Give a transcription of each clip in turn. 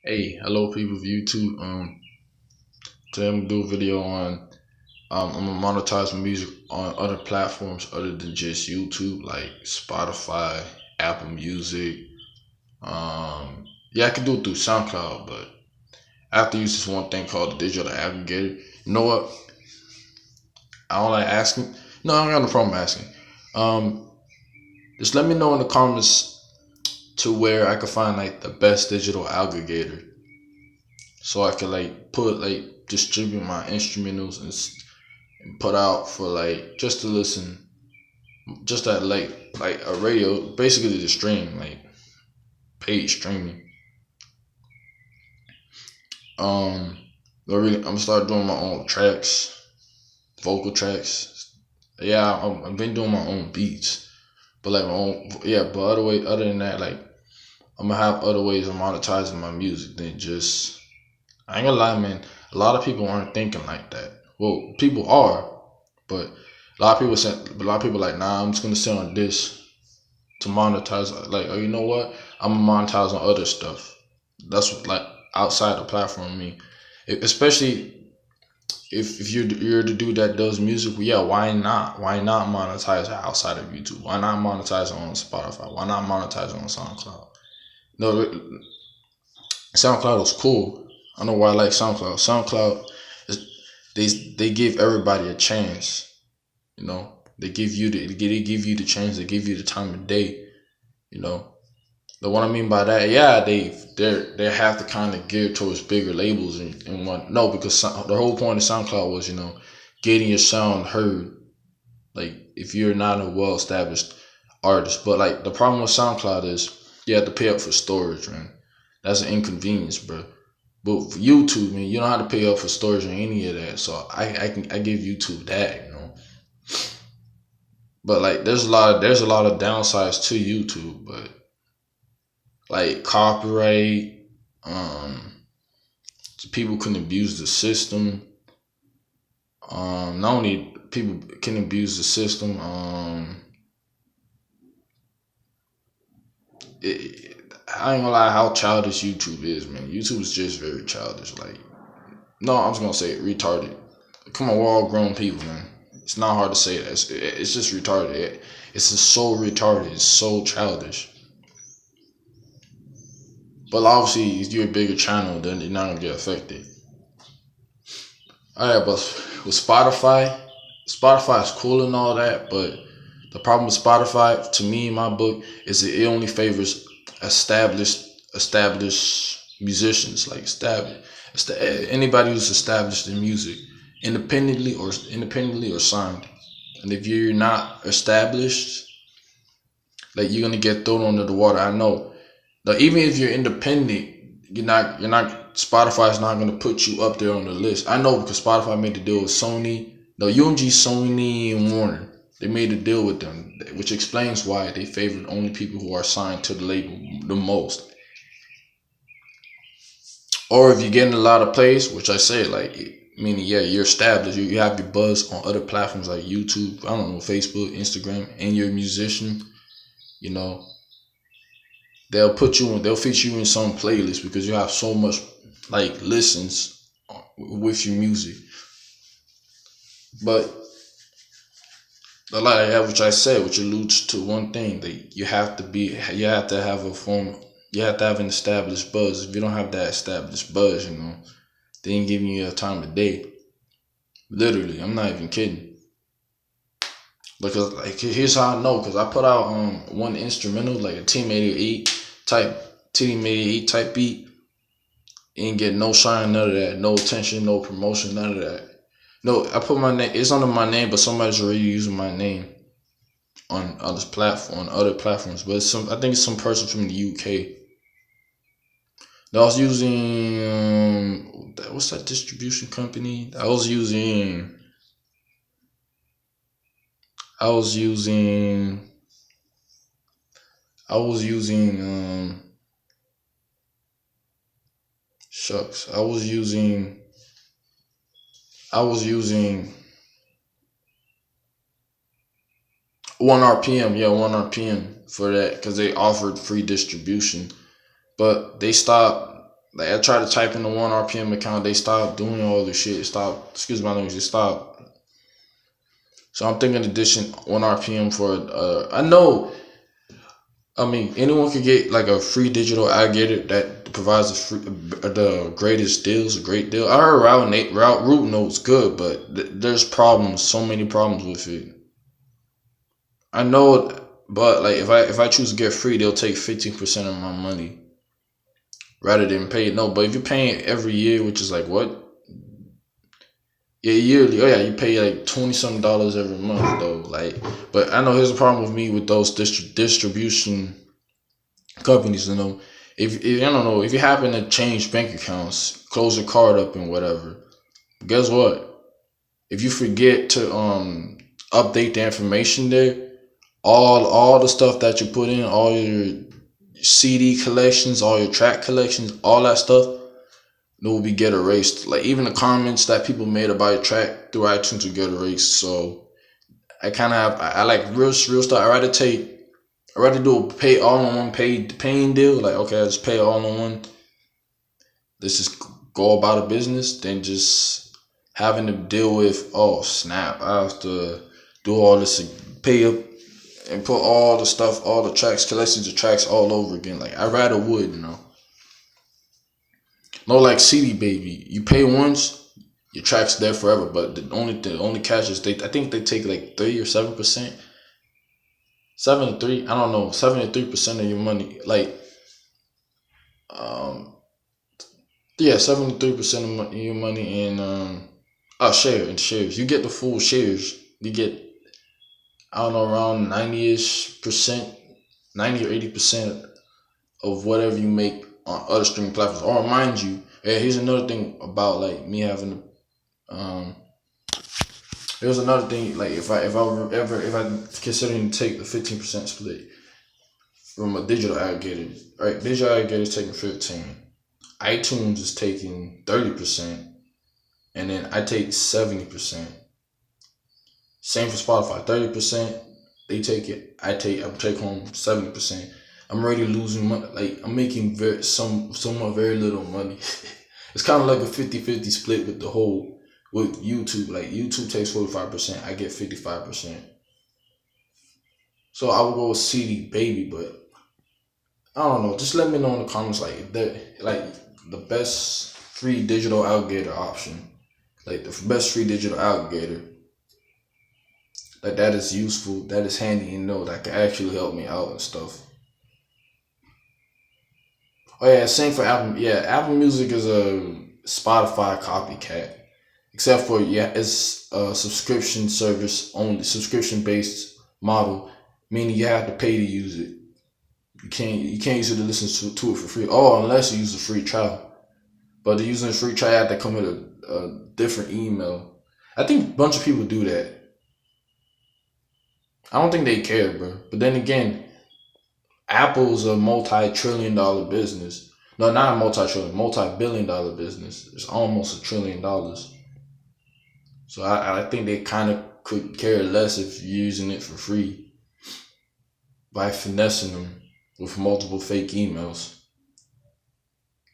Hey, hello people of YouTube. Today I'm gonna do a video on I'm gonna monetize my music on other platforms other than just YouTube, like Spotify, Apple Music. Yeah, I can do it through SoundCloud, but I have to use this one thing called the digital aggregator. You know what? I don't like asking. No, I don't got no problem asking. Um, just let me know in the comments to where I can find like the best digital aggregator, so I can like distribute my instrumentals and put out for like just to listen, just at like a radio, basically to stream, like paid streaming. Um, I'm gonna start doing my own tracks, vocal tracks. Yeah, I've been doing my own beats, but like my own, yeah. But other than that, like I'm gonna have other ways of monetizing my music than just. I ain't gonna lie, man. A lot of people aren't thinking like that. Well, people are, but a lot of people like, nah, I'm just gonna sit on this to monetize. Like, oh, you know what? I'm gonna monetize on other stuff. That's what, like outside the platform. I mean, especially if you're the dude that does music, well, yeah, why not? Why not monetize outside of YouTube? Why not monetize on Spotify? Why not monetize on SoundCloud? No, SoundCloud is cool. I know why I like SoundCloud. SoundCloud is they give everybody a chance. You know, they give you the chance. They give you the time of day. You know, what I mean by that, yeah, they have to kind of gear towards bigger labels and what. No, because the whole point of SoundCloud was, getting your sound heard. Like if you're not a well established artist, but like the problem with SoundCloud is you have to pay up for storage, man. That's an inconvenience, bro. But for YouTube, man, you don't have to pay up for storage or any of that. So I give YouTube that. But like there's a lot of downsides to YouTube, but like copyright, um, people can abuse the system. Not only people can abuse the system, I ain't gonna lie how childish YouTube is, man. YouTube is just very childish. Like, no, I'm just gonna say it, retarded. Come on, we're all grown people, man. It's not hard to say that. It's just retarded. It's just so retarded. It's so childish. But obviously, if you're a bigger channel, then you're not gonna get affected. All right, but with Spotify is cool and all that, but the problem with Spotify, to me, in my book, is that it only favors established established musicians, like anybody who's established in music, independently or signed. And if you're not established, like you're gonna get thrown under the water. I know. Now, even if you're independent, you're not Spotify's not gonna put you up there on the list. I know because Spotify made the deal with Sony. No, UMG, Sony, and Warner. They made a deal with them, which explains why they favored only people who are signed to the label the most. Or if you're getting a lot of plays, which I say, like, meaning, yeah, you're established, you have your buzz on other platforms like YouTube, I don't know, Facebook, Instagram, and you're a musician, you know, they'll feature you in some playlist because you have so much, like, listens with your music. But the like which I said, which alludes to one thing, that you have to have you have to have an established buzz. If you don't have that established buzz, they ain't giving you a time of day. Literally, I'm not even kidding. Because like here's how I know, because I put out one instrumental, like a Team 88 type beat. Ain't get no shine, none of that, no attention, no promotion, none of that. No, I put my name. It's under my name, but somebody's already using my name on other platforms. But I think it's some person from the UK. I was using what's that distribution company? I was using I was using shucks. I was using 1 RPM. Yeah, 1 RPM for that because they offered free distribution, but they stopped. Like I tried to type in the 1 RPM account, they stopped doing all the shit. Stop. Excuse my language. They stopped. So I'm thinking addition 1 RPM for. I know. I mean, anyone could get like a free digital aggregator that provides the greatest deals, a great deal. I heard route notes good, but there's problems, so many problems with it. I know, but like if I choose to get free, they'll take 15% of my money rather than pay it. No, but if you're paying every year, which is like what? Yeah, yearly. Oh yeah, you pay like 20 some dollars every month though. Like, but I know here's a problem with me with those distribution companies. If I don't know if you happen to change bank accounts, close your card up and whatever. Guess what? If you forget to update the information there, all the stuff that you put in, all your CD collections, all your track collections, all that stuff, it will be get erased. Like even the comments that people made about your track through iTunes will get erased. So I kind of have I like real stuff. I rather do a pay all in one paying deal. Like okay, I just pay all in one. Let's just go about a business than just having to deal with oh snap. I have to do all this pay up and put all the stuff, all the tracks, collections of tracks all over again. Like I rather would. No like CD baby. You pay once, your track's there forever. But the only catch is I think they take like 3 or 7%. 7 to 3, I don't know, 73% of your money. Like um yeah, 73% of your money in shares. You get the full shares. You get I don't know around 90ish%, 90 or 80% of whatever you make on other streaming platforms. Or mind you, here's another thing about like me having um there's another thing like if I considering to take the 15% split from a digital aggregator, right? Digital aggregator is taking 15. iTunes is taking 30%, and then I take 70%. Same for Spotify, 30%. They take it. I take home 70%. I'm already losing money. Like I'm making somewhat very little money. It's kind of like a 50-50 split with YouTube. Like YouTube takes 45%, I get 55%. So I would go with CD Baby, but I don't know. Just let me know in the comments like the best free digital aggregator option, like the best free digital aggregator like that is useful, that is handy, that can actually help me out and stuff. Oh yeah, same for Apple. Yeah, Apple Music is a Spotify copycat, except for it's a subscription service only, subscription based model, meaning you have to pay to use it. You can't use it to listen to it for free. Oh, unless you use a free trial. But to use a free trial, you have to come with a different email. I think a bunch of people do that. I don't think they care, bro. But then again, Apple's a multi-trillion-dollar business. No, not a multi-trillion, multi-billion-dollar business. It's almost $1 trillion. So I think they kind of could care less if you're using it for free by finessing them with multiple fake emails.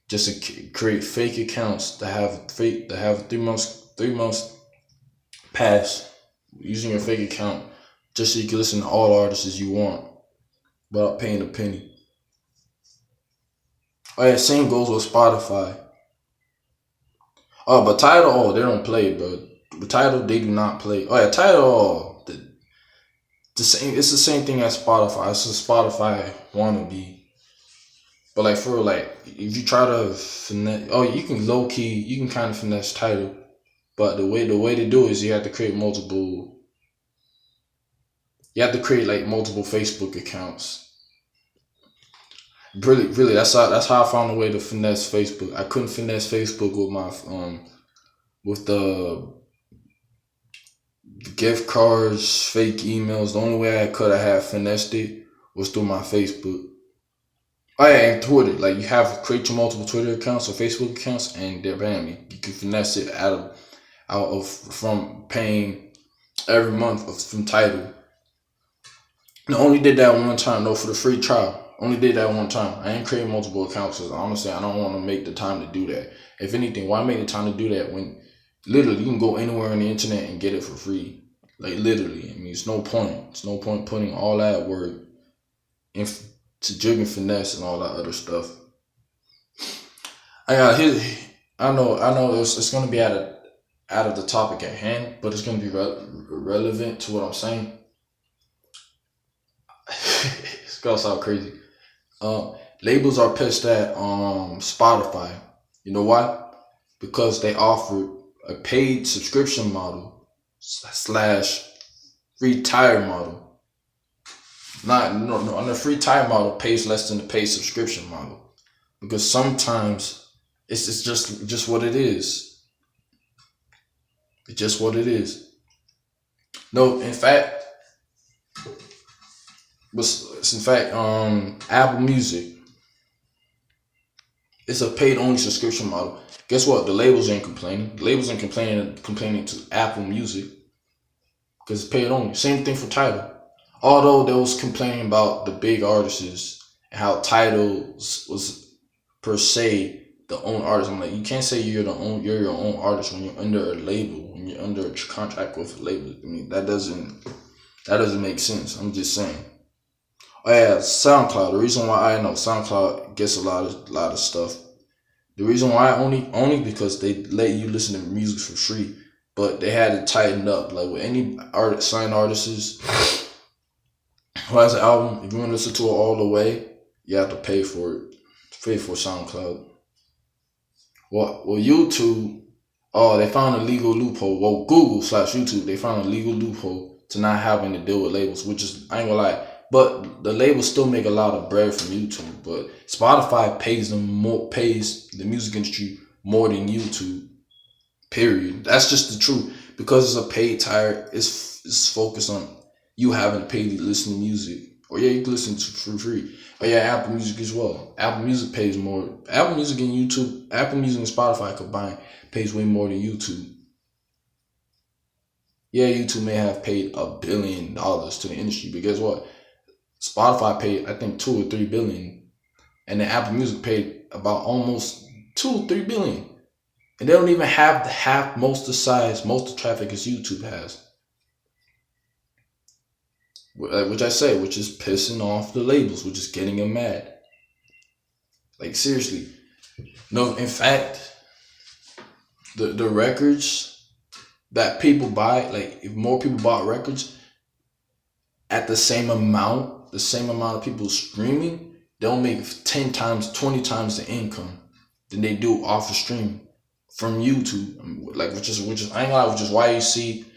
Just to create fake accounts that have 3 months pass using your fake account just so you can listen to all artists you want without paying a penny. Oh yeah, same goes with Spotify. Oh, but Tidal, they don't play, bro. But Tidal, they do not play. Oh yeah, Tidal, the same. It's the same thing as Spotify. It's a Spotify wannabe. But like for real, like if you try to finesse, you can low key, you can kind of finesse Tidal. But the way to do it is you have to create multiple. You have to create like multiple Facebook accounts. Really, that's how I found a way to finesse Facebook. I couldn't finesse Facebook with my with the gift cards, fake emails. The only way I could have finessed it was through my Facebook. Oh yeah, and Twitter. Like you have to create your multiple Twitter accounts or Facebook accounts, and they're bam, you can finesse it out of from paying every month from Tidal. I only did that one time though for the free trial. Only did that one time. I ain't creating multiple accounts because honestly, I don't want to make the time to do that. If anything, why make the time to do that when literally you can go anywhere on the internet and get it for free? Like literally, I mean, it's no point. It's no point putting all that work into jigging finesse and all that other stuff. I got his. I know. It's gonna be out of the topic at hand, but it's gonna be relevant to what I'm saying. It's gonna sound crazy. Labels are pissed at Spotify. You know why? Because they offered a paid subscription model slash free tire model. Not no on the free tire model pays less than the paid subscription model. Because sometimes it's just what it is. It's just what it is. No, in fact, Apple Music. It's a paid only subscription model. Guess what? The labels ain't complaining. The labels ain't complaining to Apple Music because it's paid only. Same thing for Tidal. Although they was complaining about the big artists and how Tidal was per se the own artist. I'm like, you can't say you're your own artist when you're under a label, when you're under a contract with a label. I mean, that doesn't make sense. I'm just saying. Oh yeah, SoundCloud. The reason why I know SoundCloud gets a lot of stuff. The reason why only because they let you listen to music for free, but they had it tightened up. Like with any signed artists who has an album, if you want to listen to it all the way, you have to pay for it. Pay for SoundCloud. Well, YouTube. Oh, they found a legal loophole. Well, Google/YouTube, they found a legal loophole to not having to deal with labels, which is I ain't gonna lie. But the labels still make a lot of bread from YouTube. But Spotify pays the music industry more than YouTube. Period. That's just the truth. Because it's a paid tire, it's focused on you having to pay to listen to music. Or yeah, you can listen to for free. But yeah, Apple Music as well. Apple Music pays more. Apple Music and YouTube, Apple Music and Spotify combined pays way more than YouTube. Yeah, YouTube may have paid $1 billion to the industry, but guess what? Spotify paid, I think, 2 or 3 billion, and then Apple Music paid about almost 2 or 3 billion, and they don't even have most of the traffic as YouTube has. Which is pissing off the labels, which is getting them mad. Like seriously, no. In fact, the records that people buy, like if more people bought records at the same amount of people streaming, they'll make 10 times, 20 times the income than they do off of streaming from YouTube. Like which is I ain't gonna lie, which is why you see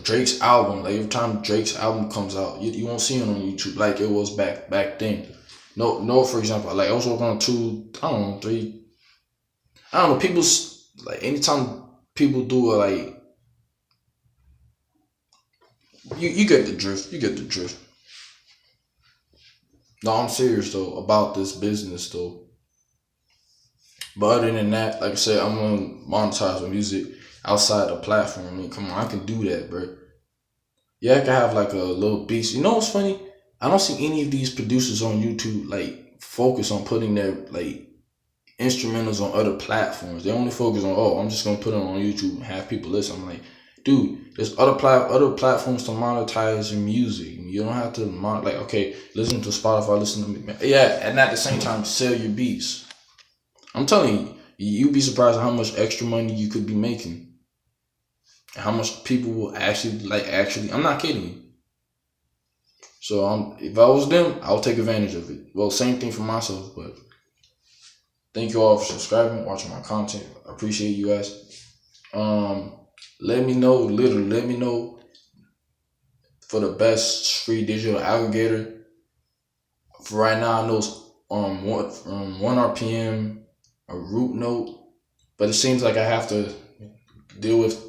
Drake's album, like every time Drake's album comes out, you won't see it on YouTube like it was back then. No, for example, like I was working on people like anytime people do it, like you get the drift. You get the drift. No, I'm serious though about this business though. But other than that, like I said, I'm gonna monetize my music outside the platform. I mean, come on, I can do that, bro. Yeah, I can have like a little beast. You know what's funny? I don't see any of these producers on YouTube like focus on putting their like instrumentals on other platforms. They only focus on, oh, I'm just gonna put it on YouTube and have people listen. I'm like, dude, there's other platforms to monetize your music. You don't have to like, okay, listen to Spotify, listen to me. Yeah, and at the same time, sell your beats. I'm telling you, you'd be surprised at how much extra money you could be making. How much people will actually, I'm not kidding you. So if I was them, I would take advantage of it. Well, same thing for myself, but thank you all for subscribing, watching my content. I appreciate you guys. Let me know for the best free digital aggregator. For right now, I know it's 1 RPM, a root note, but it seems like I have to deal with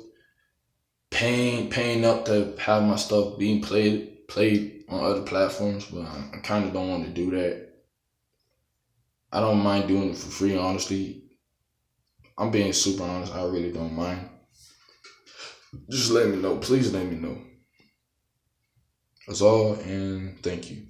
paying up to have my stuff being played on other platforms, but I kind of don't want to do that. I don't mind doing it for free, honestly. I'm being super honest. I really don't mind. Just let me know. Please let me know. That's all, and thank you.